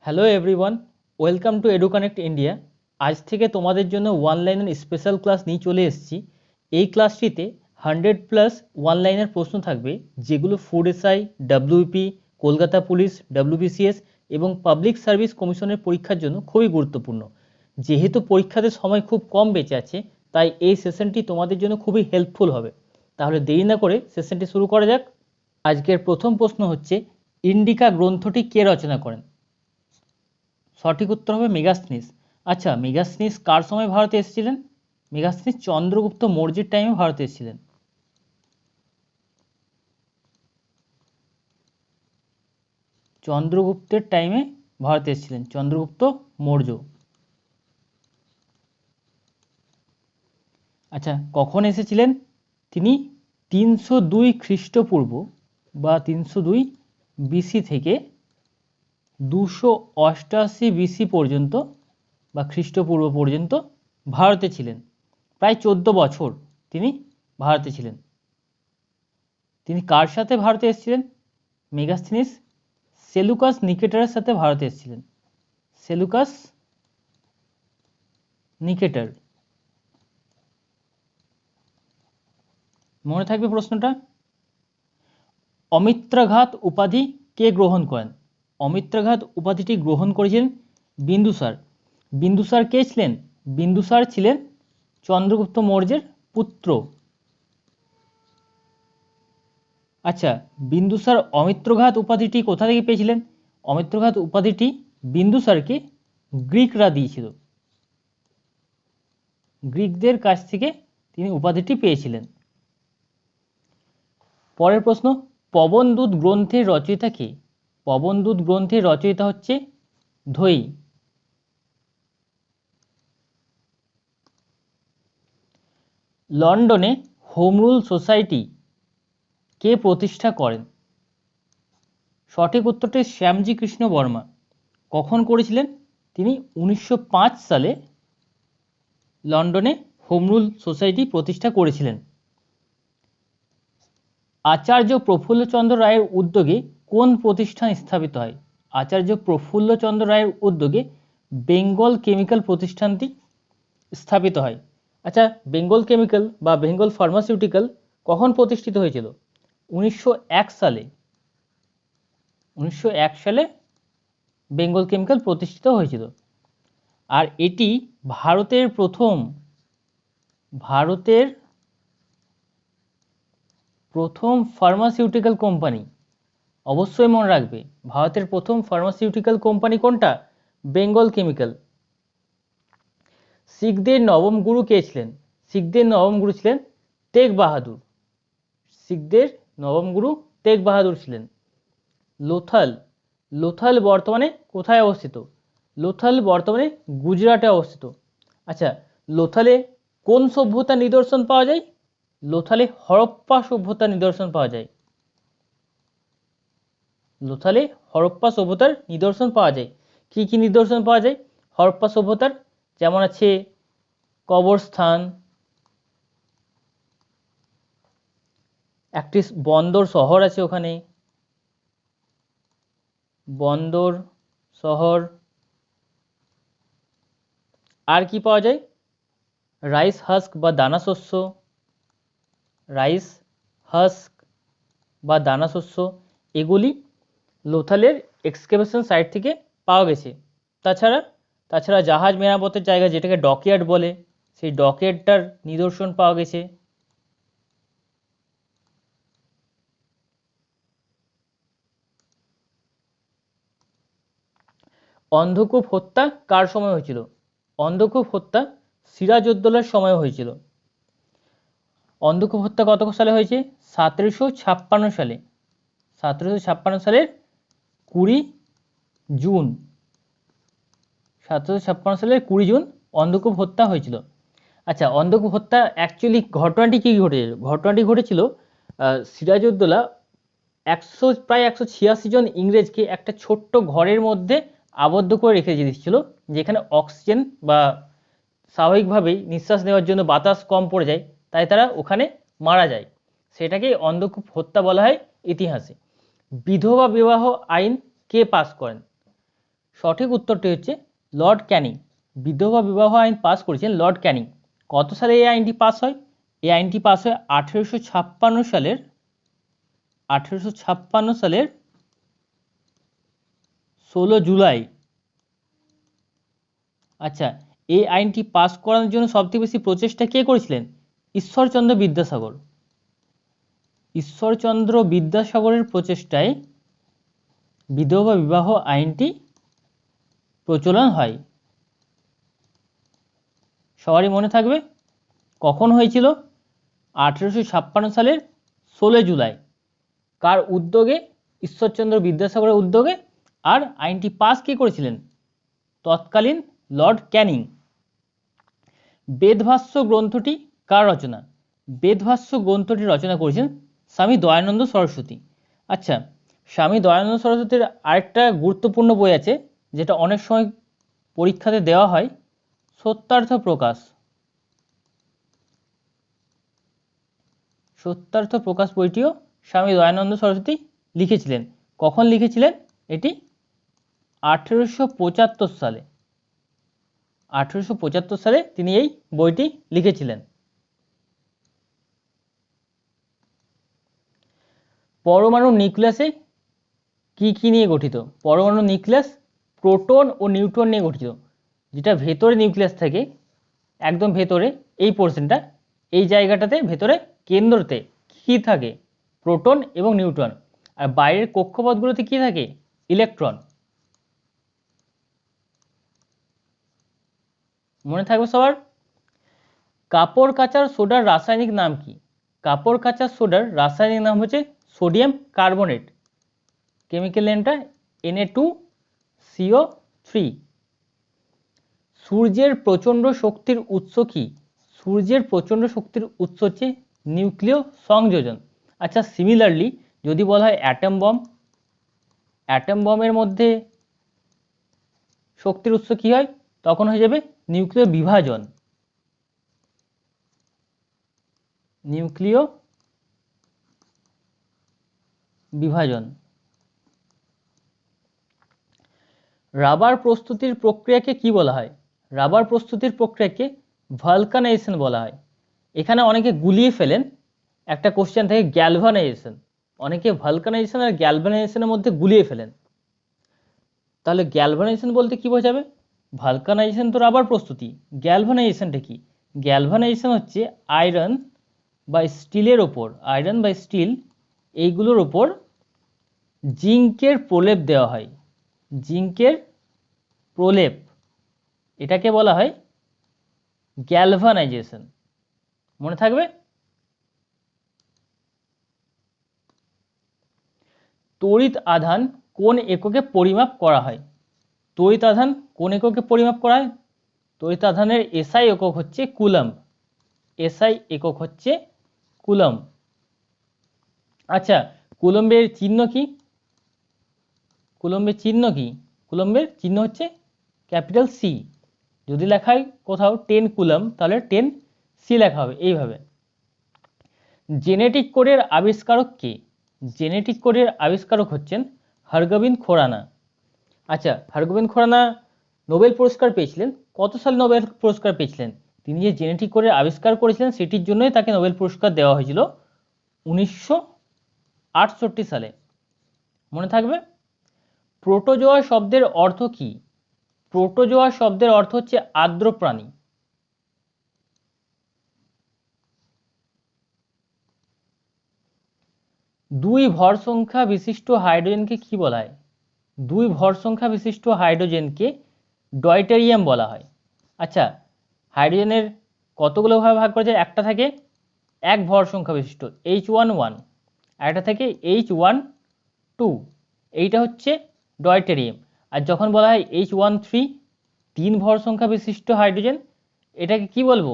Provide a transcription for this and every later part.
Hello everyone, welcome to Educonnect India. আজ থেকে তোমাদের জন্য ওয়ান লাইনের স্পেশাল ক্লাস নিয়ে চলে এসেছি। এই ক্লাসটিতে 100+ ওয়ান লাইনের প্রশ্ন থাকবে, যেগুলো food SI, WP, Kolkata police, WBCS এবং পাবলিক সার্ভিস কমিশনের পরীক্ষার জন্য খুবই গুরুত্বপূর্ণ। যেহেতু পরীক্ষাতে সময় খুব কম বেঁচে আছে, তাই এই সেশনটি তোমাদের জন্য খুবই হেল্পফুল হবে। তাহলে দেরি না করে সেশনটি শুরু করা যাক। আজকের প্রথম প্রশ্ন হচ্ছে, ইন্ডিকা গ্রন্থটি কে রচনা করেন? সঠিক উত্তর হবে মেগাস্থনিস। আচ্ছা, মেগাস্থনিস কার সময় ভারতে এসেছিলেন? মেগাস্থনিস চন্দ্রগুপ্ত মৌর্যের টাইমে ভারতে এসেছিলেন। চন্দ্রগুপ্তের টাইমে ভারতে এসেছিলেন, চন্দ্রগুপ্ত মৌর্য। আচ্ছা, কখন এসেছিলেন? তিনি 302 খ্রিস্টপূর্ব বা 302 বিসি থেকে 288 বিসি পর্যন্ত বা খ্রিস্টপূর্ব পর্যন্ত ভারতে ছিলেন। প্রায় 14 বছর তিনি ভারতে ছিলেন। তিনি কার সাথে ভারতে এসেছিলেন? মেগাস্থনিস সেলুকাস নিকেটরের সাথে ভারতে এসেছিলেন। সেলুকাস নিকেটর। মনে থাকবে প্রশ্নটা। অমিত্রাঘাত উপাধি কে গ্রহণ করেন? অমিত্রাঘাত উপাধিটি গ্রহণ করেছিলেন বিন্দুসার। বিন্দুসার কে ছিলেন? বিন্দুসার ছিলেন চন্দ্রগুপ্ত মৌর্যের পুত্র। আচ্ছা, বিন্দুসার অমিত্রঘাত উপাধিটি কোথা থেকে পেয়েছিলেন? অমিত্রঘাত উপাধিটি বিন্দুসারকে গ্রিকরা দিয়েছিল। গ্রিকদের কাছ থেকে তিনি উপাধিটি পেয়েছিলেন। পরের প্রশ্ন, পবনদূত গ্রন্থের রচয়িতা কে? পবনদূত গ্রন্থের রচয়িতা হচ্ছে ধৈ। লন্ডনে হোম রুল সোসাইটি কে প্রতিষ্ঠা করেন? সঠিক উত্তরটি শ্যামজি কৃষ্ণ বর্মা। কখন করেছিলেন? তিনি 1905 সালে লন্ডনে হোম রুল সোসাইটি প্রতিষ্ঠা করেছিলেন। আচার্য প্রফুল্লচন্দ্র রায়ের উদ্যোগে কোন প্রতিষ্ঠান স্থাপিত হয়? আচার্য প্রফুল্লচন্দ্র রায়ের উদ্যোগে বেঙ্গল কেমিক্যাল প্রতিষ্ঠানটি স্থাপিত হয়। আচ্ছা, বেঙ্গল কেমিক্যাল বা বেঙ্গল ফার্মাসিউটিক্যাল কখন প্রতিষ্ঠিত হয়েছিল? 1901 সালে। 1901 সালে বেঙ্গল কেমিক্যাল প্রতিষ্ঠিত হয়েছিল। আর এটি ভারতের প্রথম ফার্মাসিউটিক্যাল কোম্পানি। অবশ্যই মনে রাখবে, ভারতের প্রথম ফার্মাসিউটিক্যাল কোম্পানি কোনটা? বেঙ্গল কেমিক্যাল। শিখদের নবম গুরু কে ছিলেন? শিখদের নবম গুরু ছিলেন তেগ বাহাদুর। শিখদের নবম গুরু তেগ বাহাদুর ছিলেন। লোথাল বর্তমানে কোথায় অবস্থিত? লোথাল বর্তমানে গুজরাটে অবস্থিত। আচ্ছা, লোথালে কোন সভ্যতার নিদর্শন পাওয়া যায়? লোথালে হরপ্পা সভ্যতার নিদর্শন পাওয়া যায়। লোথালে হরপ্পা সভ্যতার নিদর্শন পাওয়া যায়। কি কি নিদর্শন পাওয়া যায় হরপ্পা সভ্যতার? যেমন আছে কবরস্থান, একটি বন্দর শহর আছে ওখানে, বন্দর শহর। আর কি পাওয়া যায়? রাইস হাস্ক বা দানা শস্য, রাইস হাস্ক বা দানা শস্য, এগুলি লোথালের এক্সকেভেশন সাইট থেকে পাওয়া গেছে। তাছাড়া জাহাজ মেরামতের জায়গা, যেটাকে ডকইয়ার্ড বলে, সেই ডকইয়ার্ডটার নিদর্শন পাওয়া গেছে। অন্ধকূপ হত্যা কার সময় হয়েছিল? অন্ধকূপ হত্যা সিরাজউদ্দৌলার সময় হয়েছিল। অন্ধকূপ হত্যা কত সালে হয়েছে? 1756 সালে। 1756 সালের 20 জুন। 1756 সালের 20 জুন অন্ধকূপ হত্যা হয়েছিল। আচ্ছা, অন্ধকূপ হত্যা অ্যাকচুয়ালি ঘটনাটি কি ঘটেছিল? ঘটনাটি ঘটেছিল সিরাজউদ্দৌলা প্রায় 186 জন ইংরেজকে একটা ছোট্ট ঘরের মধ্যে আবদ্ধ করে রেখে দিয়েছিল, যেখানে অক্সিজেন বা স্বাভাবিকভাবেই নিঃশ্বাস নেওয়ার জন্য বাতাস কম পড়ে যায়, তাই তারা ওখানে মারা যায়। সেটাকে অন্ধকূপ হত্যা বলা হয় ইতিহাসে। বিধবা বিবাহ আইন কে পাস করেন? সঠিক উত্তরটি হচ্ছে লর্ড ক্যানিং। বিধবা বিবাহ আইন পাস করেছেন লর্ড ক্যানিং। কত সালে এই আইনটি পাস হয়? এই আইনটি পাস হয় 1856 সালের 16 জুলাই। আচ্ছা, এই আইনটি পাস করানোর জন্য সবথেকে বেশি প্রচেষ্টা কে করেছিলেন? ঈশ্বরচন্দ্র বিদ্যাসাগর। ঈশ্বরচন্দ্র বিদ্যাসাগরের প্রচেষ্টায় বিধবা বিবাহ আইনটি প্রচলন হয়। সবারই মনে থাকবে কখন হয়েছিল? 1856 সালের 16 জুলাই। কার উদ্যোগে? ঈশ্বরচন্দ্র বিদ্যাসাগরের উদ্যোগে। আর আইনটি পাস কে করেছিলেন? তৎকালীন লর্ড ক্যানিং। বেদভাষ্য গ্রন্থটি কার রচনা? বেদভাষ্য গ্রন্থটি রচনা করেছেন স্বামী দয়ানন্দ সরস্বতী। আচ্ছা, স্বামী দয়ানন্দ সরস্বতীর আরেকটা গুরুত্বপূর্ণ বই আছে যেটা অনেক সময় পরীক্ষাতে দেওয়া হয়, সত্যার্থ প্রকাশ। সত্যার্থ প্রকাশ বইটিও স্বামী দয়ানন্দ সরস্বতী লিখেছিলেন। কখন লিখেছিলেন এটি? 1875 সালে। 1875 সালে তিনি এই বইটি লিখেছিলেন। পরমাণু নিউক্লিয়াসে কি কি নিয়ে গঠিত? পরমাণু নিউক্লিয়াস প্রোটন ও নিউট্রন নিয়ে গঠিত। যেটা ভেতরে নিউক্লিয়াস থাকে, একদম ভেতরে এই পোর্শনটা, এই জায়গাটাতে ভেতরে কেন্দ্রতে কি থাকে? প্রোটন এবং নিউট্রন। আর বাইরের কক্ষপথগুলোতে কি থাকে? ইলেকট্রন। মনে থাকবে সবার? কাপড় কাচার সোডার রাসায়নিক নাম কি? কাপড় কাচার সোডার রাসায়নিক নাম হচ্ছে সোডিয়াম কার্বনেট। কেমিক্যাল নেমটা Na2CO3। সূর্যের প্রচণ্ড শক্তির উৎস কি? সূর্যের প্রচণ্ড শক্তির উৎস হচ্ছে নিউক্লিয় সংযোজন। আচ্ছা, সিমিলারলি যদি বলা হয় অ্যাটম বম, অ্যাটম বমের মধ্যে শক্তির উৎস কি হয়? তখন হয়ে যাবে নিউক্লিয় বিভাজন। নিউক্লিয় বিভাজন। রাবার প্রস্তুতির প্রক্রিয়াকে কি বলা হয়? রাবার প্রস্তুতির প্রক্রিয়াকে ভালকানাইজেশন বলা হয়। এখানে অনেকে গুলিয়ে ফেলেন, একটা কোশ্চেন থেকে গ্যালভানাইজেশন। অনেকে ভালকানাইজেশন আর গ্যালভানাইজেশনের মধ্যে গুলিয়ে ফেলেন। তাহলে গ্যালভানাইজেশন বলতে কি বোঝাবে? ভালকানাইজেশন তো রাবার প্রস্তুতি, গ্যালভানাইজেশনটা কি? গ্যালভানাইজেশন হচ্ছে আয়রন বা স্টিলের ওপর, আয়রন বা স্টিল এইগুলোর ওপর জিঙ্কের প্রলেপ দেওয়া হয়। জিঙ্কের প্রলেপ, এটাকে বলা হয় গ্যালভানাইজেশন। মনে থাকবে? তড়িৎ আধান কোন এককে পরিমাপ করা হয়? তড়িৎ আধান কোন এককে পরিমাপ করা হয়? তড়িৎ আধানের এসআই একক হচ্ছে কুলম্ব। এসআই একক হচ্ছে কুলম্ব। আচ্ছা, কুলম্বের চিহ্ন কি? কুলম্বের চিহ্ন কি? কুলম্বের চিহ্ন হচ্ছে ক্যাপিটাল সি। যদি লেখা হয় কোথাও 10 কুলম্ব, তাহলে 10 সি লেখা হবে এইভাবে। জেনেটিক কোডের আবিষ্কারক কে? জেনেটিক কোডের আবিষ্কারক হচ্ছেন হরগোবিন্দ খোরানা। আচ্ছা, হরগোবিন্দ খোরানা নোবেল পুরস্কার পেয়েছিলেন। কত সালে নোবেল পুরস্কার পেয়েছিলেন? তিনি যে জেনেটিক কোডের আবিষ্কার করেছিলেন সেটির জন্যই তাকে নোবেল পুরস্কার দেওয়া হয়েছিল 1968 সালে। মনে থাকবে? প্রোটোজোয়া শব্দের অর্থ কি? প্রোটোজোয়া শব্দের অর্থ হচ্ছে আর্দ্র প্রাণী। দুই ভর সংখ্যা বিশিষ্ট হাইড্রোজেনকে কি বলা হয়? দুই ভর সংখ্যা বিশিষ্ট হাইড্রোজেনকে ডয়টেরিয়াম বলা হয়। আচ্ছা, হাইড্রোজেনের কতগুলো ভাবে ভাগ করা যায়? একটা থাকে এক ভর সংখ্যা বিশিষ্ট H11, আর একটা থাকে H12, এইটা হচ্ছে ডয়টেরিয়াম। আর যখন বলা হয় H13, তিন ভর সংখ্যা বিশিষ্ট হাইড্রোজেন, এটাকে কি বলবো?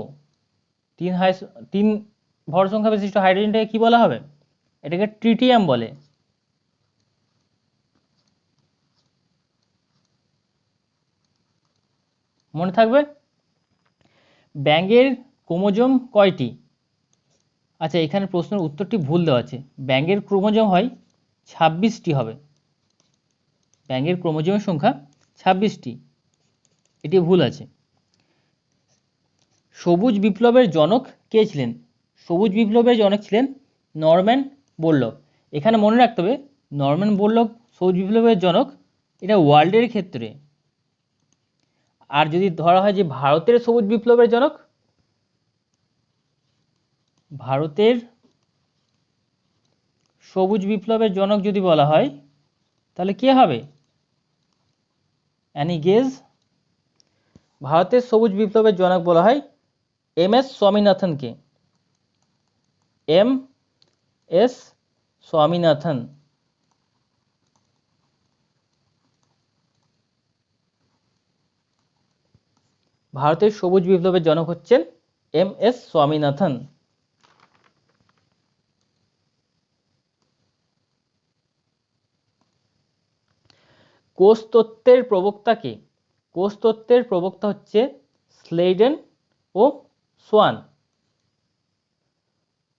তিন ভর সংখ্যা বিশিষ্ট হাইড্রোজেনটাকে কি বলা হবে? এটাকে ট্রিটিয়াম বলে। মনে থাকবে? ব্যাঙের ক্রোমোজোম কয়টি? আচ্ছা, এখানে প্রশ্নের উত্তরটি ভুল দেওয়া আছে। ব্যাঙের ক্রোমোজোম হয় 26টি হবে। ব্যাঙের ক্রোমোজোমের সংখ্যা 26টি, এটি ভুল আছে। সবুজ বিপ্লবের জনক কে ছিলেন? সবুজ বিপ্লবের জনক ছিলেন নরম্যান বোরলগ। এখানে মনে রাখতে হবে নরম্যান বোরলগ সবুজ বিপ্লবের জনক, এটা ওয়ার্ল্ডের ক্ষেত্রে। আর যদি ধরা হয় যে ভারতের সবুজ বিপ্লবের জনক, ভারতের সবুজ বিপ্লবের জনক যদি বলা হয় তাহলে কে হবে? Any guess. ভারতের সবুজ বিপ্লবের জনক বলা হয় এম.এস. স্বামীনাথনকে। এম.এস. স্বামীনাথন। ভারতের সবুজ বিপ্লবের জনক হচ্ছেন এম.এস. স্বামীনাথন। কোষ তত্ত্বের প্রবক্তা কে? কোষ তত্ত্বের প্রবক্তা হচ্ছে স্লেডেন ও সোয়ান।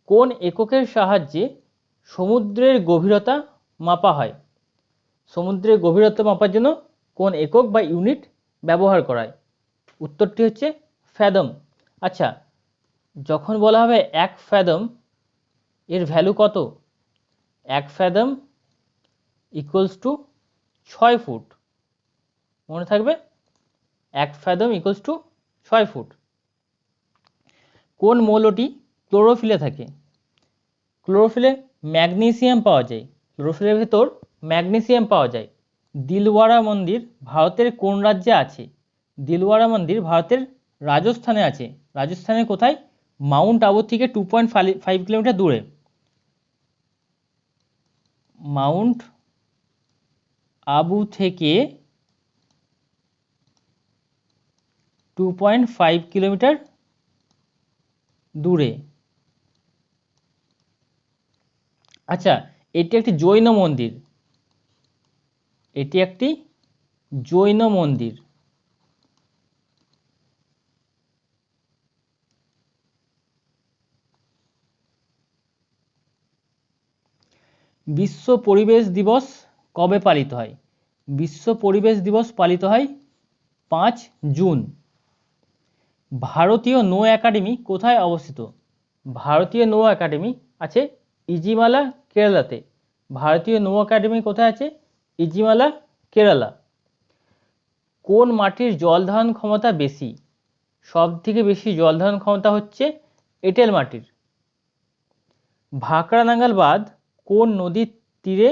কোন এককের সাহায্যে সমুদ্রের গভীরতা মাপা হয়? সমুদ্রের গভীরতা মাপার জন্য কোন একক বা ইউনিট ব্যবহার করা হয়? উত্তরটি হচ্ছে ফ্যাদম। আচ্ছা, যখন বলা হবে 1 ফ্যাদম, এর ভ্যালু কত? 1 ফ্যাদম ইকুয়ালস টু 6 ফুট। মনে থাকবে, 1 ফ্যাদম ইকুয়ালস টু 6 ফুট। কোন মৌলটি ক্লোরোফিলে থাকে? ক্লোরোফিলে ম্যাগনেসিয়াম পাওয়া যায়। ক্লোরোফিলের ভেতর ম্যাগনেসিয়াম পাওয়া যায়। দিলওয়ারা মন্দির ভারতের কোন রাজ্যে আছে? দিলওয়ারা মন্দির ভারতের রাজস্থানে আছে। রাজস্থানের কোথায়? মাউন্ট আবু থেকে 2.5 কিলোমিটার দূরে। মাউন্ট আবু থেকে 2.5 কিলোমিটার দূরে। আচ্ছা, এটি একটি জৈন মন্দির। এটি একটি জৈন মন্দির। বিশ্ব পরিবেশ দিবস কবে পালিত হয়? বিশ্ব পরিবেশ দিবস পালিত হয় 5 জুন। ভারতীয় নৌ একাডেমি কোথায় অবস্থিত? ভারতীয় নৌ একাডেমি আছে ইজিমালা, কেরালাতে। ভারতীয় নৌ একাডেমি কোথায় আছে? ইজিমালা, কেরালা। কোন মাটির জল ধারণ ক্ষমতা বেশি? সব থেকে বেশি জল ধারণ ক্ষমতা হচ্ছে এঁটেল মাটির। ভাকরানাগাল বাঁধ কোন নদীর তীরে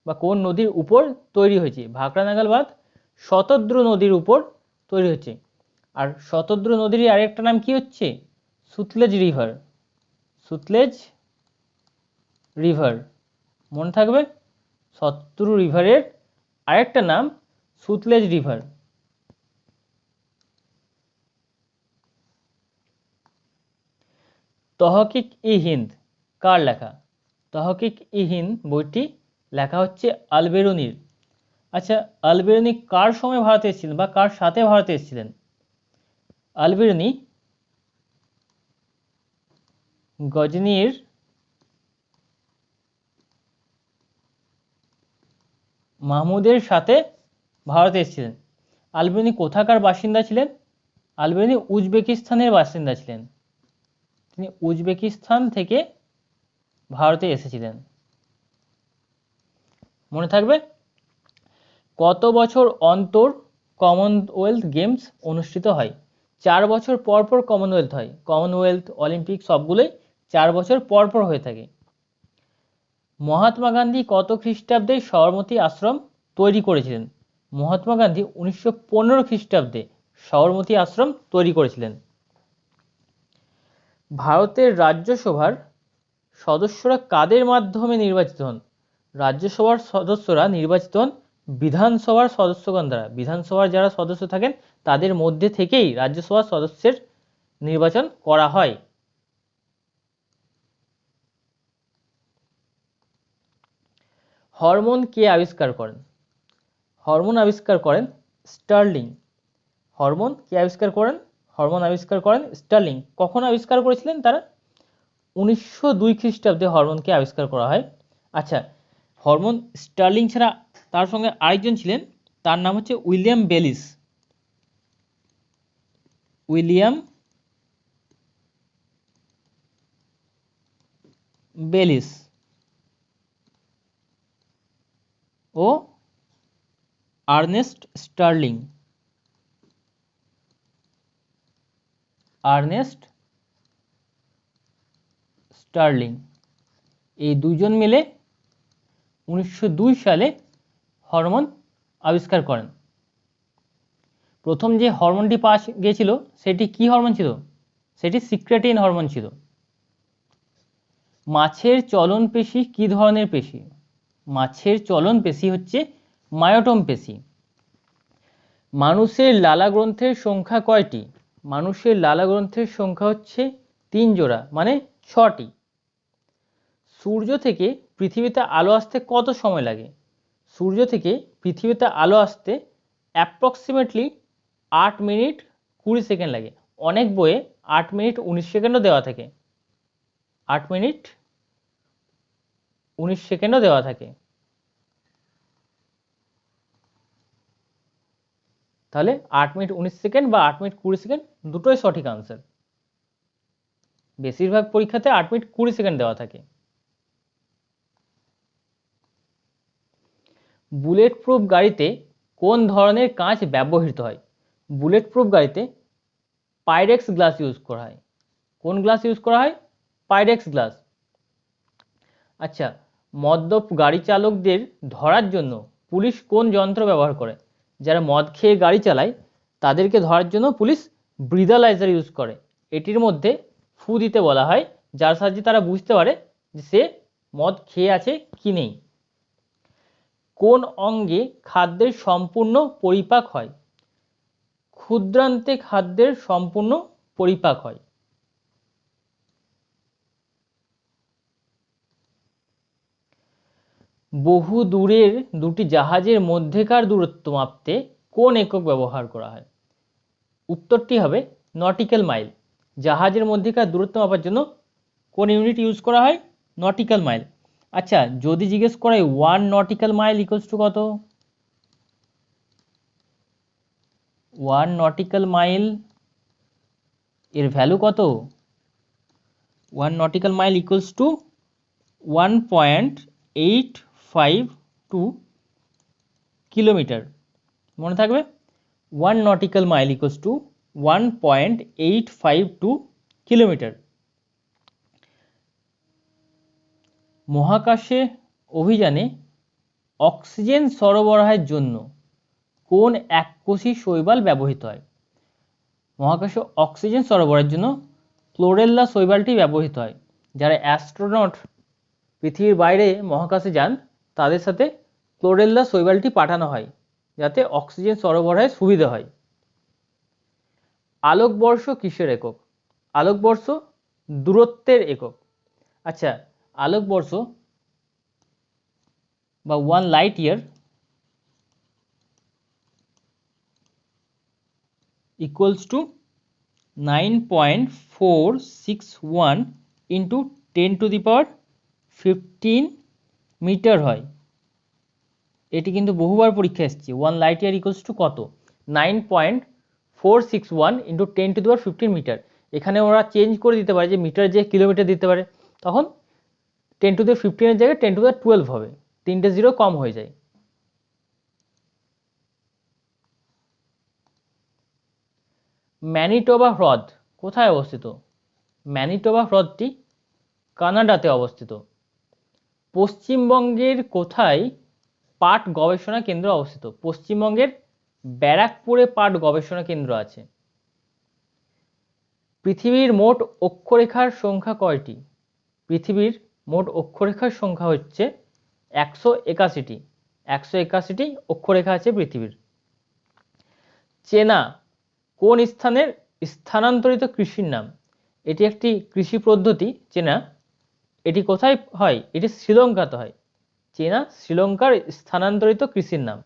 বা কোন নদীর উপর তৈরি হয়েছে? ভাকরানাগাল বাঁধ শতদ্রু নদীর উপর তৈরি হয়েছে। আর শতদ্রু নদীর আরেকটা নাম কি হচ্ছে? সুতলেজ রিভার। সুতলেজ রিভার, মনে থাকবে, শতদ্রু রিভারের আরেকটা নাম সুতলেজ রিভার। তহকিক ই হিন্দ কার লেখা? তহকিক ই হিন্দ বইটি লেখা হচ্ছে আল-বেরুনির। আচ্ছা, আল-বেরুনি কার সময় ভারতে এসেছিলেন বা কার সাথে ভারতে এসেছিলেন? আল-বেরুনি গজনির মাহমুদের সাথে ভারতে এসেছিলেন। আল-বেরুনি কোথাকার বাসিন্দা ছিলেন? আল-বেরুনি উজবেকিস্তানের বাসিন্দা ছিলেন। তিনি উজবেকিস্তান থেকে ভারতে এসেছিলেন। মনে থাকবে। কত বছর অন্তর কমনওয়েলথ গেমস অনুষ্ঠিত হয়? 4 বছর পর পর কমনওয়েলথ হয়। কমনওয়েলথ, অলিম্পিক সবগুলোই 4 বছর পর পর হয়ে থাকে। মহাত্মা গান্ধী কত খ্রিস্টাব্দে সবরমতী আশ্রম তৈরি করেছিলেন? মহাত্মা গান্ধী 1915 খ্রিস্টাব্দে সবরমতী আশ্রম তৈরি করেছিলেন। ভারতের রাজ্যসভার সদস্যরা কাদের মাধ্যমে নির্বাচিত হন? রাজ্যসভার সদস্যরা নির্বাচিত হন বিধানসভার সদস্যগণ দ্বারা। বিধানসভার যারা সদস্য থাকেন তাদের মধ্যে থেকেই রাজ্যসভার সদস্যের নির্বাচন করা হয়। হরমোন কে আবিষ্কার করেন? হরমোন আবিষ্কার করেন স্টার্লিং। হরমোন কে আবিষ্কার করেন? হরমোন আবিষ্কার করেন স্টার্লিং। কখন আবিষ্কার করেছিলেন তারা? 1902 খ্রিস্টাব্দে হরমোনকে আবিষ্কার করা হয়। আচ্ছা, হরমোন স্টার্লিং ছাড়া তার সঙ্গে আরেকজন ছিলেন, তার নাম হচ্ছে উইলিয়াম বেলিস। উইলিয়াম বেলিস ও আর্নেস্ট স্টার্লিং। আর্নেস্ট স্টার্লিং এই দুজন মিলে 1902 সালে হরমোন আবিষ্কার করেন। প্রথম যে হরমোনটি পাওয়া গিয়েছিল সেটি কি হরমোন ছিল? সেটি সিক্রেটিন হরমোন ছিল। মাছের চলন পেশি কি ধরনের পেশি? মাছের চলন পেশি হচ্ছে মায়োটম পেশি। মানুষের লালা গ্রন্থের সংখ্যা কয়টি? মানুষের লালা গ্রন্থের সংখ্যা হচ্ছে 3 জোড়া, মানে 6টি। সূর্য থেকে পৃথিবীতে আলো আসতে কত সময় লাগে? সূর্য থেকে পৃথিবীতে আলো আসতে অ্যাপ্রক্সিমেটলি 8 মিনিট 20 সেকেন্ড লাগে। অনেক বইয়ে 8 মিনিট 19 সেকেন্ডও দেওয়া থাকে। 8 মিনিট 19 সেকেন্ডও দেওয়া থাকে। তাহলে 8 মিনিট 19 সেকেন্ড বা 8 মিনিট 20 সেকেন্ড দুটোই সঠিক আনসার। বেশিরভাগ পরীক্ষাতে 8 মিনিট 20 সেকেন্ড দেওয়া থাকে। বুলেট প্রুফ গাড়িতে কোন ধরনের কাঁচ ব্যবহৃত হয়? বুলেট প্রুফ গাড়িতে পাইরেক্স গ্লাস ইউজ করা হয়। কোন গ্লাস ইউজ করা হয়? Pyrex glass. আচ্ছা, মদ্যপ গাড়ি চালকদের ধরার জন্য পুলিশ কোন যন্ত্র ব্যবহার করে? যারা মদ খেয়ে গাড়ি চালায় তাদেরকে ধরার জন্য পুলিশ ব্রিদালাইজার ইউজ করে। এটির মধ্যে ফু দিতে বলা হয়, যার সাহায্যে তারা বুঝতে পারে যে সে মদ খেয়ে আছে কি নেই। কোন অঙ্গে খাদ্যের সম্পূর্ণ পরিপাক হয়? ক্ষুদ্রান্তে খাদ্যের সম্পূর্ণ পরিপাক হয়। বহু দূরের দুটি জাহাজের মধ্যেকার দূরত্ব মাপতে কোন একক ব্যবহার করা হয়? উত্তরটি হবে নটিক্যাল মাইল। জাহাজের মধ্যেকার দূরত্ব মাপার জন্য কোন ইউনিট ইউজ করা হয়? Nautical mile. আচ্ছা, যদি জিজ্ঞেস করে 1 নটিক্যাল মাইল ইকুয়ালস টু কত? 1 নটিক্যাল মাইল এর ভ্যালু কত? 1 nautical mile equals to 1.852 kilometre. মনে থাকবে, 1 nautical mile equals to 1.852 kilometre. মহাকাশে অভিযানে অক্সিজেন সরবরাহের জন্য কোন এককোষী শৈবাল ব্যবহৃত হয়? মহাকাশে অক্সিজেন সরবরাহের জন্য ক্লোরেল্লা শৈবালটি ব্যবহৃত হয়। যারা অ্যাস্ট্রোনট পৃথিবীর বাইরে মহাকাশে যান তাদের সাথে ক্লোরেল্লা শৈবালটি পাঠানো হয় যাতে অক্সিজেন সরবরাহে সুবিধা হয়। আলোকবর্ষ কিসের একক? আলোকবর্ষ দূরত্বের একক। আচ্ছা, আলোকবর্ষ বা 1 light year equals to 9.461 into 10⁻15 metre হয়। এটি কিন্তু বহুবার পরীক্ষা এসেছে। 1 লাইট ইয়ার ইকুয়ালস টু কত? 9.461 ইন্টু 10⁻15 মিটার। এখানে ওরা চেঞ্জ করে দিতে পারে, যে মিটার যে কিলোমিটার দিতে পারে, তখন 10⁻15 এর জায়গায় 10⁻12 হবে, 3টে জিরো কম হয়ে যায়। ম্যানিটোবা হ্রদ কোথায় অবস্থিত? ম্যানিটোবা হ্রদটি কানাডাতে অবস্থিত। পশ্চিমবঙ্গের কোথায় পাট গবেষণা কেন্দ্র অবস্থিত? পশ্চিমবঙ্গের ব্যারাকপুরে পাট গবেষণা কেন্দ্র আছে। পৃথিবীর মোট অক্ষরেখার সংখ্যা কয়টি? পৃথিবীর মোট অক্ষরেখার সংখ্যা হচ্ছে 181টি। 181টি অক্ষরেখা আছে পৃথিবীর। চেনা কোন স্থানের স্থানান্তরিত কৃষির নাম? এটি একটি কৃষি পদ্ধতি চেনা। এটি কোথায় হয়? এটি শ্রীলঙ্কাতে হয়। চেনা শ্রীলঙ্কার স্থানান্তরিত কৃষির নাম।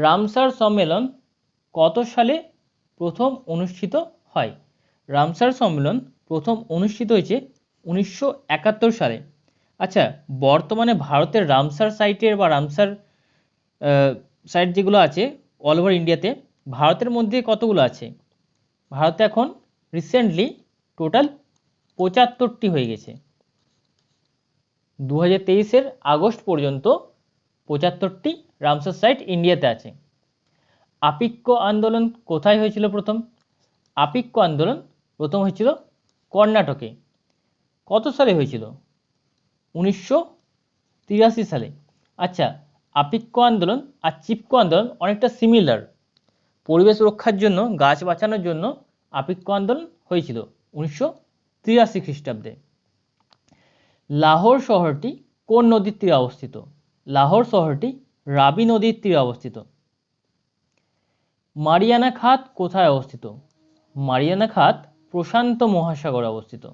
রামসার সম্মেলন কত সালে প্রথম অনুষ্ঠিত হয়? রামসার সম্মেলন প্রথম অনুষ্ঠিত হয়েছে 1971 সালে। আচ্ছা, বর্তমানে ভারতের রামসার সাইটের বা রামসার সাইট যেগুলো আছে অল ওভার ইন্ডিয়াতে, ভারতের মধ্যে কতগুলো আছে? ভারতে এখন রিসেন্টলি টোটাল 75টি হয়ে গেছে। 2023-এর আগস্ট পর্যন্ত 75টি রামসার সাইট ইন্ডিয়াতে আছে। আপিক্য আন্দোলন কোথায় হয়েছিল প্রথম? আপিক্য আন্দোলন প্রথম হয়েছিল কর্ণাটকে। কত সালে হয়েছিল? 1983 সালে। আচ্ছা, আপিক্য আন্দোলন আর চিপকো আন্দোলন অনেকটা সিমিলার। পরিবেশ রক্ষার জন্য, গাছ বাঁচানোর জন্য আপিক্য আন্দোলন হয়েছিল 1983 খ্রিস্টাব্দে। লাহোর শহরটি কোন নদীর তীরে অবস্থিত? লাহোর শহরটি রাবি নদীর তীরে অবস্থিত। মারিয়ানা খাত কোথায় অবস্থিত? মারিয়ানা খাত প্রশান্ত মহাসাগরে অবস্থিত।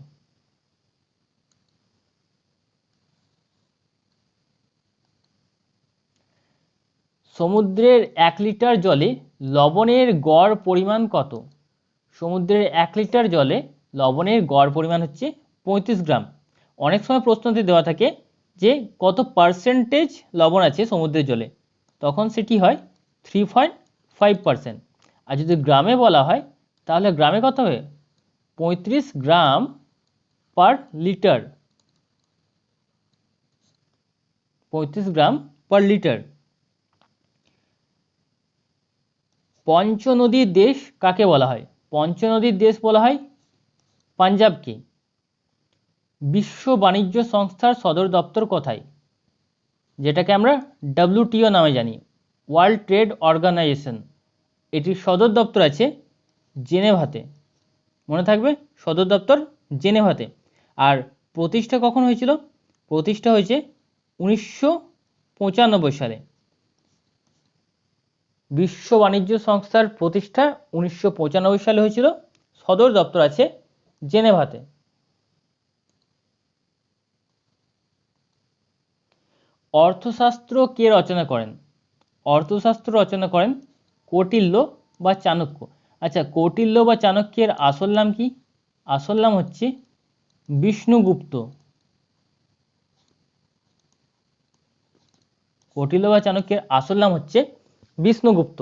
সমুদ্রের 1 লিটার জলে লবণের গড় পরিমাণ কত? সমুদ্রের 1 লিটার জলে লবণের গড় পরিমাণ হচ্ছে 35 গ্রাম। অনেক সময় প্রশ্নতে দেওয়া থাকে যে কত পার্সেন্টেজ লবণ আছে সমুদ্রের জলে, তখন সেটি হয় 3.5%। আর যদি গ্রামে বলা হয় তাহলে গ্রামে কত হবে? 35 গ্রাম পার লিটার। 35 গ্রাম পার লিটার। পঞ্চনদীর দেশ কাকে বলা হয়? পঞ্চনদীর দেশ বলা হয় পাঞ্জাবকে। বিশ্ব বাণিজ্য সংস্থার সদর দপ্তর কোথায়? যেটাকে আমরা WTO নামে জানি, ওয়ার্ল্ড ট্রেড অর্গানাইজেশন। এটির সদর দপ্তর আছে জেনেভাতে। মনে থাকবে, সদর দপ্তর জেনেভাতে। আর প্রতিষ্ঠা কখন হয়েছিল? প্রতিষ্ঠা হয়েছে 1995 সালে। বিশ্ব বাণিজ্য সংস্থার প্রতিষ্ঠা 1995 সালে হয়েছিল। সদর দপ্তর আছে জেনেভাতে। অর্থশাস্ত্র কে রচনা করেন? অর্থশাস্ত্র রচনা করেন কৌটিল্য বা চাণক্য। আচ্ছা, কৌটিল্য বা চাণক্যের আসল নাম কি? আসল নাম হচ্ছে বিষ্ণুগুপ্ত। কৌটিল্য বা চাণক্যের আসল নাম হচ্ছে বিষ্ণুগুপ্ত।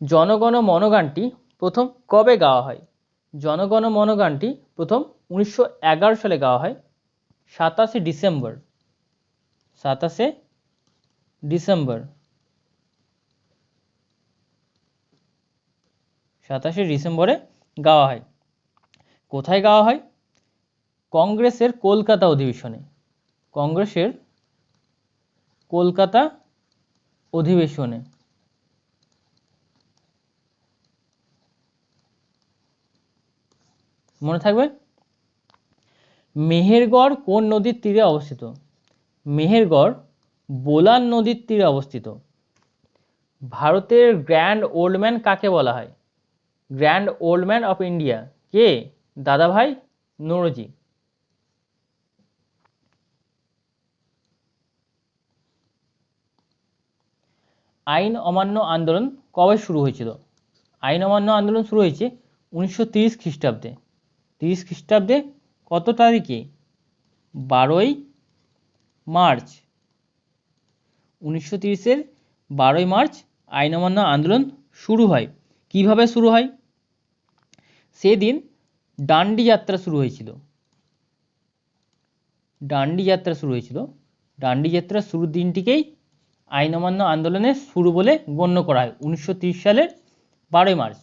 জনগণ মন গানটি প্রথম কবে গাওয়া হয়? জনগণ মন গানটি প্রথম 1911 সালে গাওয়া হয়, 27শে ডিসেম্বর। 27শে ডিসেম্বর। 27শে ডিসেম্বরে গাওয়া হয়। কোথায় গাওয়া হয়? কংগ্রেসের কলকাতা অধিবেশনে। কংগ্রেসের কলকাতা অধিবেশনে। মনে থাকবে। মেহেরগড় কোন নদীর তীরে অবস্থিত? মেহেরগড় বোলান নদীর তীরে অবস্থিত। ভারতের গ্র্যান্ড ওল্ড ম্যান কাকে বলা হয়? Grand old man of India কে? দাদাভাই নওরোজি। আইন অমান্য আন্দোলন কবে শুরু হয়েছিল? আইন অমান্য আন্দোলন শুরু হয়েছে 1930 খ্রিস্টাব্দে। 30 খ্রিস্টাব্দে কত তারিখে? 12ই মার্চ। 1930-এর 12ই মার্চ আইন অমান্য আন্দোলন শুরু হয়। কিভাবে শুরু হয়? সেদিন ডান্ডি যাত্রা শুরু হয়েছিল। ডান্ডি যাত্রা শুরু হয়েছিল। ডান্ডি যাত্রার শুরুর দিনটিকেই আইন অমান্য আন্দোলনের শুরু বলে গণ্য করা হয়, 1930 সালের 12ই মার্চ।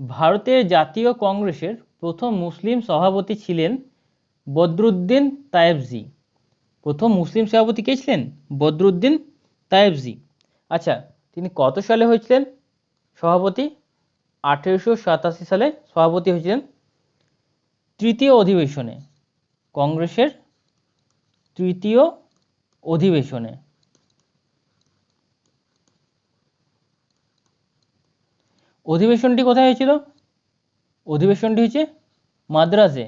ভারতের জাতীয় কংগ্রেসের প্রথম মুসলিম সভাপতি ছিলেন বদরুদ্দিন তায়েবজি। প্রথম মুসলিম সভাপতি কে ছিলেন? বদরুদ্দিন তায়েবজি। আচ্ছা, তিনি কত সালে হয়েছিলেন সভাপতি? 1887 সালে সভাপতি হয়েছিলেন। তৃতীয় অধিবেশনে, কংগ্রেসের তৃতীয় অধিবেশনে। অধিবেশনটি কোথায় হয়েছিল? অধিবেশনটি হচ্ছে মাদ্রাজে।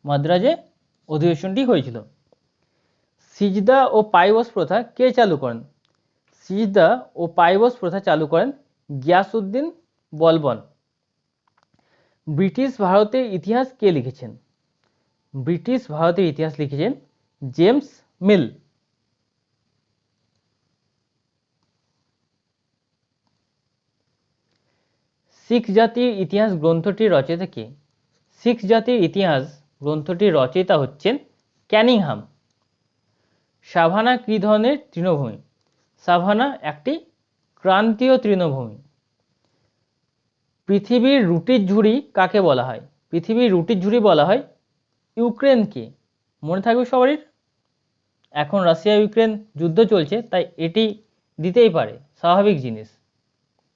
মাদ্রাজে অধিবেশনটি হয়েছিল। সিজদা ও পাইবস প্রথা কে চালু করেন? সিজদা ও পাইবস প্রথা চালু করেন গিয়াসউদ্দিন বলবন। ব্রিটিশ ভারতের ইতিহাস কে লিখেছেন? ব্রিটিশ ভারতের ইতিহাস লিখেছেন জেমস মিল। শিখ জাতির ইতিহাস গ্রন্থটির রচয়িতা কে? শিখ জাতির ইতিহাস গ্রন্থটির রচয়িতা হচ্ছেন ক্যানিংহাম। সাভানা কী ধরনের তৃণভূমি? সাভানা একটি ক্রান্তীয় তৃণভূমি। পৃথিবীর রুটির ঝুড়ি কাকে বলা হয়? পৃথিবীর রুটির ঝুড়ি বলা হয় ইউক্রেনকে। মনে থাকবে সবারই, এখন রাশিয়া ইউক্রেন যুদ্ধ চলছে, তাই এটি দিতেই পারে, স্বাভাবিক জিনিস।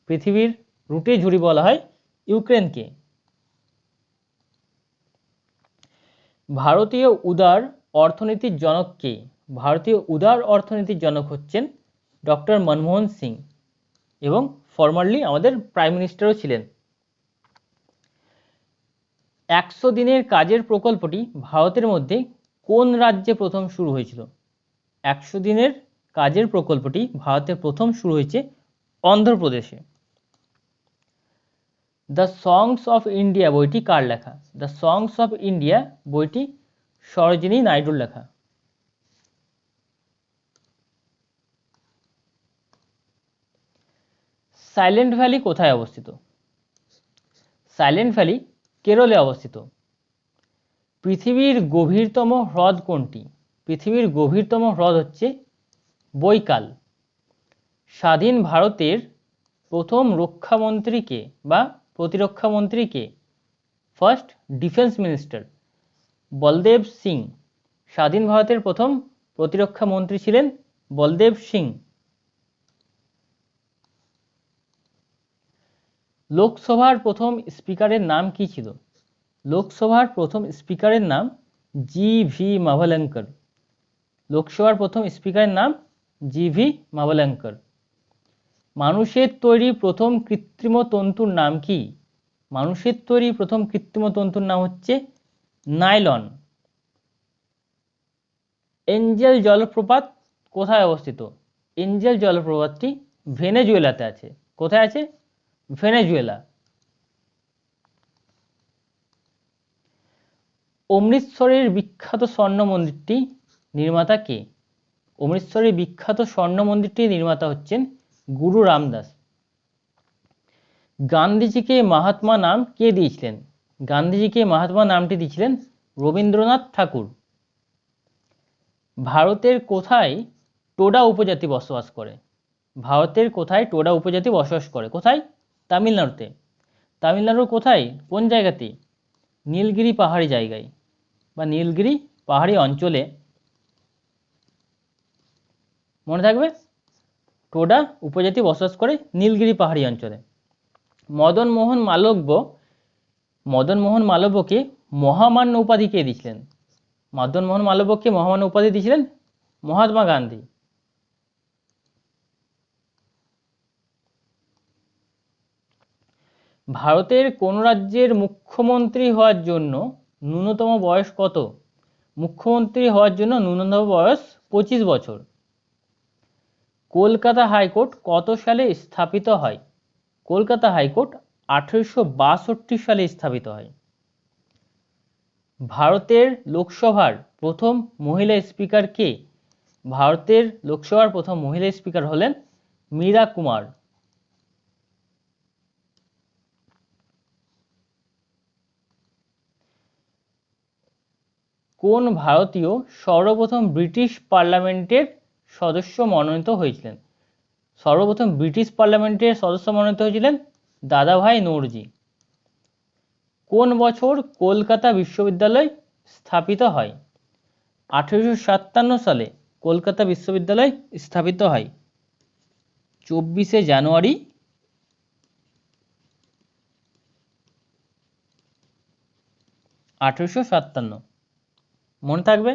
পৃথিবীর রুটির ঝুড়ি বলা হয় ইউক্রেনকে। ভারতীয় উদার অর্থনীতির জনক কে? ভারতীয় উদার অর্থনীতির জনক হচ্ছেন ডক্টর মনমোহন সিং, এবং ফরমারলি আমাদের প্রাইম মিনিস্টারও ছিলেন। 100 দিনের কাজের প্রকল্পটি ভারতের মধ্যে কোন রাজ্যে প্রথম শুরু হয়েছিল? 100 দিনের কাজের প্রকল্পটি ভারতে প্রথম শুরু হয়েছে অন্ধ্রপ্রদেশে। দ্য সংস অফ ইন্ডিয়া বইটি কার লেখা? দ্য সংস অফ ইন্ডিয়া বইটি সরোজিনী নাইডুর লেখা। সাইলেন্ট ভ্যালি কোথায় অবস্থিত? সাইলেন্ট ভ্যালি কেরলে অবস্থিত। পৃথিবীর গভীরতম হ্রদ কোনটি? পৃথিবীর গভীরতম হ্রদ হচ্ছে বৈকাল। স্বাধীন ভারতের প্রথম রক্ষামন্ত্রী কে বা প্রতিরক্ষা মন্ত্রী কে? First defence minister Baldev Singh. স্বাধীন ভারতের প্রথম প্রতিরক্ষা মন্ত্রী ছিলেন বলদেব সিং। লোকসভার প্রথম স্পিকারের নাম কি ছিল? লোকসভার প্রথম স্পিকারের নাম জি.ভি. মাভালঙ্কর। লোকসভার প্রথম স্পিকারের নাম জি.ভি. মাভালঙ্কর। মানুষের তৈরি প্রথম কৃত্রিম তন্তুর নাম কি? মানুষের তৈরি প্রথম কৃত্রিম তন্তুর নাম হচ্ছে নাইলন। এঞ্জেল জলপ্রপাত কোথায় অবস্থিত? এঞ্জেল জলপ্রপাতটি ভেনেজুয়েলাতে আছে। কোথায় আছে? ভেনেজুয়েলা। অমৃতসরের বিখ্যাত স্বর্ণ মন্দিরটি নির্মাতা কে? অমৃতসরের বিখ্যাত স্বর্ণ মন্দিরটির নির্মাতা হচ্ছেন গুরু রামদাস। গান্ধীজিকে মহাত্মা নাম কে দিয়েছিলেন? গান্ধীজিকে মহাত্মা নামটি দিয়েছিলেন রবীন্দ্রনাথ ঠাকুর। ভারতের কোথায় টোডা উপজাতি বসবাস করে? ভারতের কোথায় টোডা উপজাতি বসবাস করে? কোথায়? তামিলনাড়ুতে। তামিলনাড়ুর কোথায়? কোন জায়গাতে? নীলগিরি পাহাড়ি জায়গায় বা নীলগিরি পাহাড়ি অঞ্চলে। মনে থাকবে, টোডা উপজাতি বসবাস করে নীলগিরি পাহাড়ি অঞ্চলে। মদন মোহন মালব্যকে মহামান্য উপাধি কে দিয়েছিলেন? মদন মোহন মালব্যকে মহামান্য উপাধি দিয়েছিলেন মহাত্মা গান্ধী। ভারতের কোন রাজ্যের মুখ্যমন্ত্রী হওয়ার জন্য ন্যূনতম বয়স কত? মুখ্যমন্ত্রী হওয়ার জন্য ন্যূনতম বয়স 25 বছর। কলকাতা হাইকোর্ট কত সালে স্থাপিত হয়? কলকাতা হাইকোর্ট 1862 সালে স্থাপিত হয়। ভারতের লোকসভার প্রথম মহিলা স্পিকার কে? ভারতের লোকসভার প্রথম মহিলা স্পিকার হলেন মীরা কুমার। কোন ভারতীয় সর্বপ্রথম ব্রিটিশ পার্লামেন্টের সদস্য মনোনীত হয়েছিলেন? সর্বপ্রথম ব্রিটিশ পার্লামেন্টের সদস্য মনোনীত হয়েছিলেন দাদাভাই নওরোজি। কোন বছর কলকাতা বিশ্ববিদ্যালয় স্থাপিত হয়? 1857 সালে কলকাতা বিশ্ববিদ্যালয় স্থাপিত হয়। 24শে জানুয়ারি 1857। মনে থাকবে।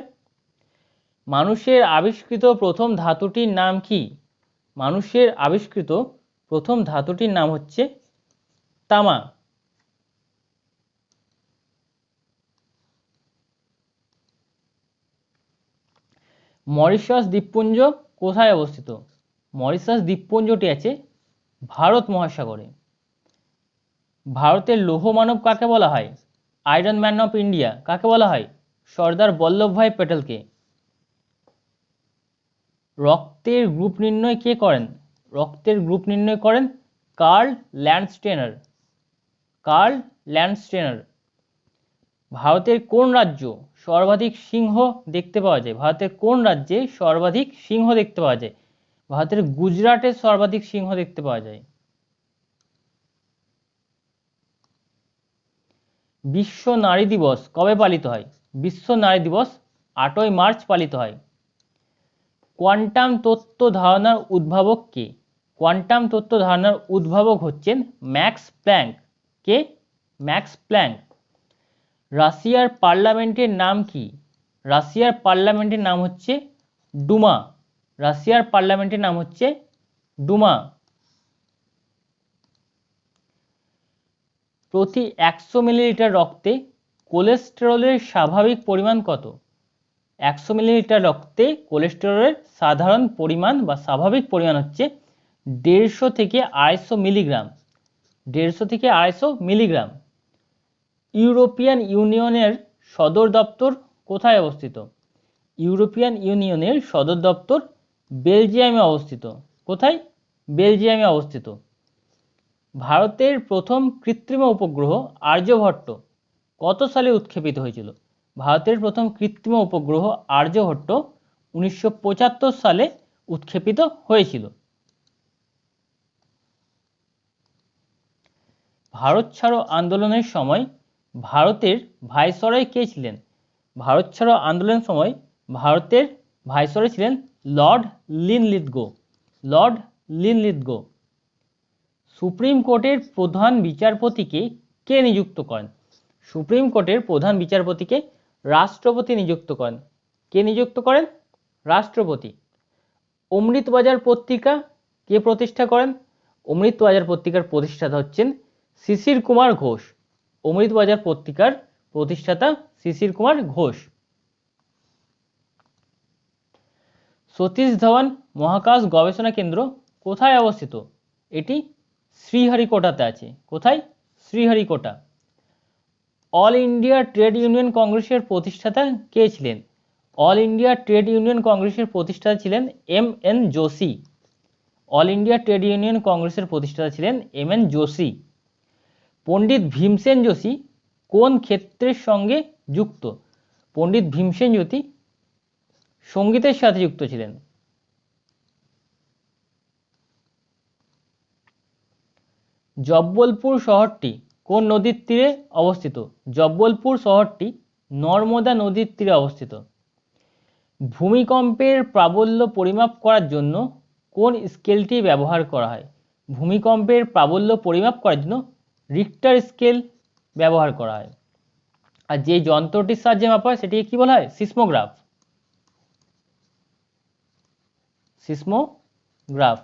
মানুষের আবিষ্কৃত প্রথম ধাতুটির নাম কি? মানুষের আবিষ্কৃত প্রথম ধাতুটির নাম হচ্ছে তামা। মরিশাস দ্বীপপুঞ্জ কোথায় অবস্থিত? মরিশাস দ্বীপপুঞ্জটি আছে ভারত মহাসাগরে। ভারতের লৌহ মানব কাকে বলা হয়? আয়রন ম্যান অফ ইন্ডিয়া কাকে বলা হয়? সর্দার বল্লভভাই প্যাটেলকে। রক্তের গ্রুপ নির্ণয় কে করেন? রক্তের গ্রুপ নির্ণয় করেন কার্ল ল্যান্ডস্টেনার। কার্ল ল্যান্ডস্টেনার। ভারতের কোন রাজ্য সর্বাধিক সিংহ দেখতে পাওয়া যায়? ভারতের কোন রাজ্যে সর্বাধিক সিংহ দেখতে পাওয়া যায়? ভারতের গুজরাটে সর্বাধিক সিংহ দেখতে পাওয়া যায়। বিশ্ব নারী দিবস কবে পালিত হয়? বিশ্ব নারী দিবস 8ই মার্চ পালিত হয়। কোয়ান্টাম তত্ত্ব ধারণার উদ্ভাবক কে? কোয়ান্টাম তত্ত্ব ধারণার উদ্ভাবক হচ্ছেন ম্যাক্স প্ল্যাঙ্ক। কে? Max Planck. রাশিয়ার পার্লামেন্টের নাম কি? রাশিয়ার পার্লামেন্টের নাম হচ্ছে ডুমা। রাশিয়ার পার্লামেন্টের নাম হচ্ছে ডুমা। প্রতি 100 মিলিলিটার রক্তে কোলেস্টেরলের স্বাভাবিক পরিমাণ কত? 100 মিলিলিটার রক্তে কোলেস্টেরলের সাধারণ পরিমাণ বা স্বাভাবিক পরিমাণ হচ্ছে 150 থেকে 250 মিলিগ্রাম। 150 থেকে 250 মিলিগ্রাম। ইউরোপিয়ান ইউনিয়নের সদর দপ্তর কোথায় অবস্থিত? ইউরোপিয়ান ইউনিয়নের সদর দপ্তর বেলজিয়ামে অবস্থিত। কোথায়? বেলজিয়ামে অবস্থিত। ভারতের প্রথম কৃত্রিম উপগ্রহ আর্যভট্ট কত সালে উৎক্ষেপিত হয়েছিল? ভারতের প্রথম কৃত্রিম উপগ্রহ আর্যভট্ট 1975 সালে উৎক্ষেপিত হয়েছিল। ভারত ছাড়ো আন্দোলনের সময় ভারতের ভাইসরয় কে ছিলেন? ভারত ছাড়ো আন্দোলনের সময় ভারতের ভাইসরয় ছিলেন Lord Linlithgow. Lord Linlithgow. Supreme কোর্টের প্রধান বিচারপতিকে কে নিযুক্ত করেন? সুপ্রিম কোর্টের প্রধান বিচারপতিকে রাষ্ট্রপতি নিযুক্ত করেন। কে নিযুক্ত করেন? রাষ্ট্রপতি। অমৃতবাজার পত্রিকা কে প্রতিষ্ঠা করেন? অমৃতবাজার পত্রিকার প্রতিষ্ঠাতা হচ্ছেন শিশির কুমার ঘোষ। অমৃতবাজার পত্রিকার প্রতিষ্ঠাতা শিশির কুমার ঘোষ। সতীশ ধাওয়ান মহাকাশ গবেষণা কেন্দ্র কোথায় অবস্থিত? এটি শ্রীহরিকোটাতে আছে। কোথায়? Sriharikota. All India trade union কংগ্রেসের প্রতিষ্ঠাতা কে ছিলেন? অল ইন্ডিয়া ট্রেড ইউনিয়ন কংগ্রেসের প্রতিষ্ঠাতা ছিলেন MN. Joshi. All India trade union কংগ্রেসের প্রতিষ্ঠাতা ছিলেন এম.এন. যোশী। পণ্ডিত ভীমসেন যোশী কোন ক্ষেত্রের সঙ্গে যুক্ত? পণ্ডিত ভীমসেন যোশী সঙ্গীতের সাথে যুক্ত ছিলেন। জব্বলপুর শহরটি কোন নদীর তীরে অবস্থিত? জব্বলপুর শহরটি নর্মদা নদীর তীরে অবস্থিত। ভূমিকম্পের প্রাবল্য পরিমাপ করার জন্য কোন স্কেলটি ব্যবহার করা হয়? ভূমিকম্পের প্রাবল্য পরিমাপ করার জন্য রিক্টার স্কেল ব্যবহার করা হয়। আর যে যন্ত্রটির সাহায্যে মাপা হয় সেটিকে কি বলা হয়? সিসমোগ্রাফ। সিসমোগ্রাফ।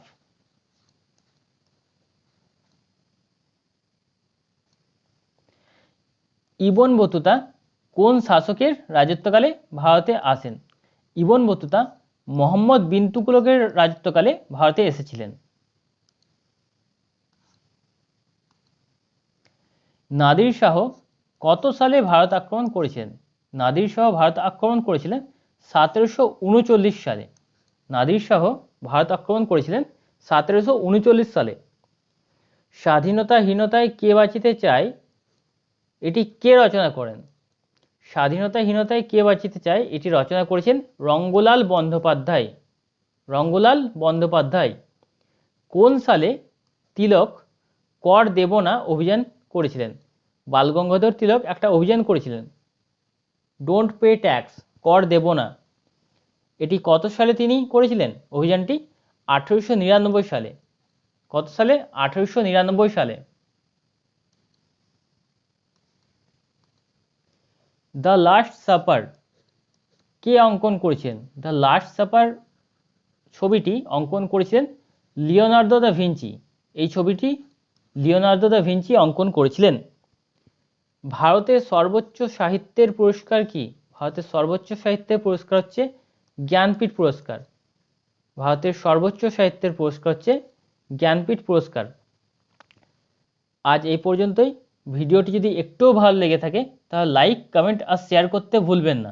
ইবন বতুতা কোন শাসকের রাজত্বকালে ভারতে আসেন? ইবন বতুতা মোহাম্মদ বিন তুগলকের রাজত্বকালে ভারতে এসেছিলেন। নাদির শাহ কত সালে ভারত আক্রমণ করেছিলেন? নাদির শাহ ভারত আক্রমণ করেছিলেন 1739 সালে। নাদির শাহ ভারত আক্রমণ করেছিলেন 1739 সালে। স্বাধীনতাহীনতায় কে বাঁচিতে চায় এটি কে রচনা করেন? স্বাধীনতাহীনতায় কে বাঁচিতে চায় এটি রচনা করেছেন রঙ্গলাল বন্দ্যোপাধ্যায়। রঙ্গলাল বন্দ্যোপাধ্যায়। কোন সালে তিলক কর দেব না অভিযান করেছিলেন? বালগঙ্গাধর তিলক একটা অভিযান করেছিলেন ডোন্ট পে ট্যাক্স, কর দেব না। এটি কত সালে তিনি করেছিলেন অভিযানটি? 1899 সালে। কত সালে? 1899 সালে। দ্য লাস্ট সাপার কে অঙ্কন করেছিলেন? দ্য লাস্ট সাপার ছবিটি অঙ্কন করেছিলেন লিওনার্দো দা ভিঞ্চি। এই ছবিটি লিওনার্দো দা ভিঞ্চি অঙ্কন করেছিলেন। ভারতের সর্বোচ্চ সাহিত্যের পুরস্কার কি? ভারতের সর্বোচ্চ সাহিত্যের পুরস্কার হচ্ছে জ্ঞানপীঠ পুরস্কার। ভারতের সর্বোচ্চ সাহিত্যের পুরস্কার হচ্ছে জ্ঞানপীঠ পুরস্কার। আজ এই পর্যন্তই। ভিডিওটি যদি একটুও ভালো লেগে থাকে তাহলে লাইক, কমেন্ট আর শেয়ার করতে ভুলবেন না।